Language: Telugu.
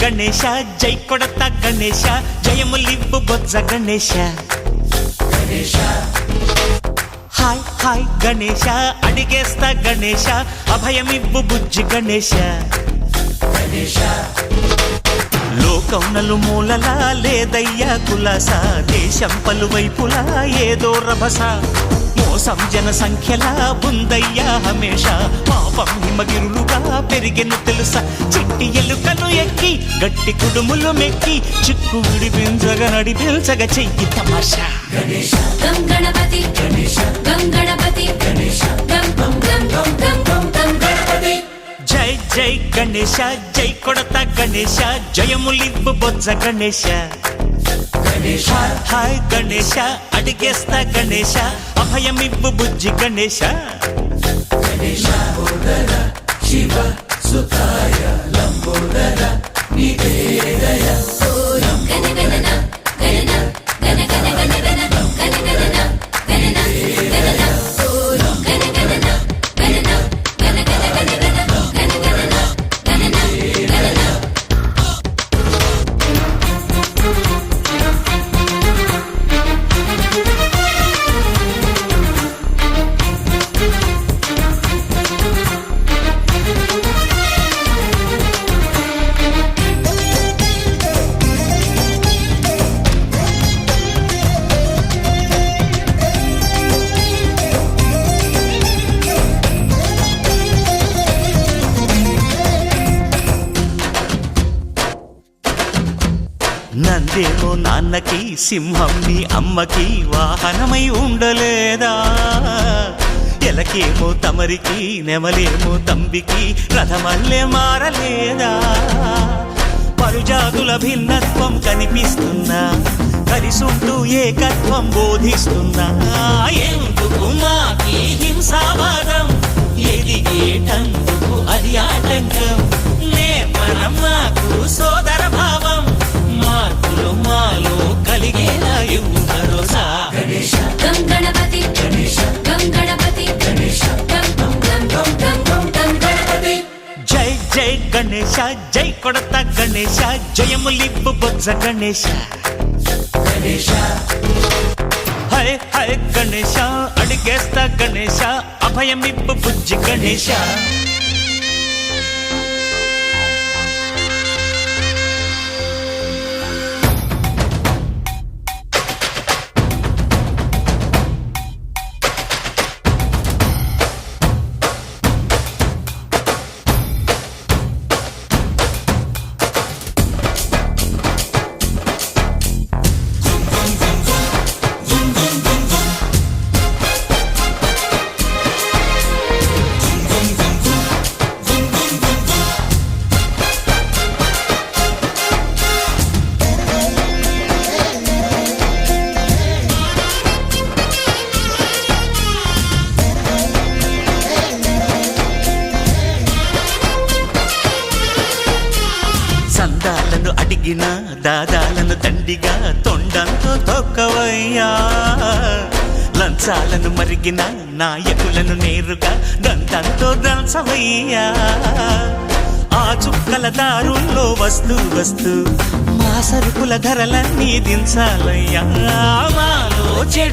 గణేశ జై కొడత గణేశ జయములివ్వు బొజ్జ గణేశ హాయ్ హాయ్ గణేశ అడిగేస్తా గణేశ అభయమివ్వు బుజ్జి గణేశ లోకం నలుమూలలా లేదయ్యా కులాస దేశం పలువైపులా ఏదో రభస మోసం జన సంఖ్యలా ఉందయ్యా హమేష పాపం హిమగిరులుగా పెరిగెను తెలుసా చిట్టి ఎలుకను ఎక్కి గట్టి కుడుములు మెక్కి చిక్కు విడిపించగా నడిపించగా చెయ్యి తమాషా గం గణపతి గం గణపతి గం గం గం గం గం గం గణపతి జై జై గణేశ జై కొడత గణేశ జయములివ్వు బొజ్జ గణేశ హాయ్ గణేశ అడిగేస్తా గణేశ అభయమివ్వు బుజ్జి గణేశ శివ సుతాయ లంబోదర నివేదయ నందేమో నాన్నకి సింహం నీ అమ్మకి వాహనమై ఉండలేదా ఎలకేమో తమరికి నెమలేమో తంబికి రథమల్లే మారలేదా పరుజాతుల భిన్నత్వం కనిపిస్తున్నా కలిసుంటూ ఏకత్వం బోధిస్తున్నా ఎందుకు మాకి హింసావాదం ఎదిగేటందుకు అది ఆటంకం నేపనం మాకు సోదర భావం మార్పులు మాలో కలిగేలా ఇవ్వు భరోసా గం గణపతి గం గణపతి గం గం గం గం గం గణపతి జై జై గణేశ జై కొడత గణేశ జయములివ్వు బొజ్జ గణేశ హై హై గణేశ అడిగేస్తా గణేశ అభయమివ్వు బుజ్జి గణేశ సందాలను అడిగిన దాదాలను దండిగా తొండంతో తొక్కవయ్యా లంచాలను మరిగిన నాయకులను నేరుగా దంతంతో దంచవయ్యా ఆ చుక్కల దారుల్లో వస్తూ వస్తూ మా సరుకుల ధరలన్నీ దించాలయ్యా మాలో చెడు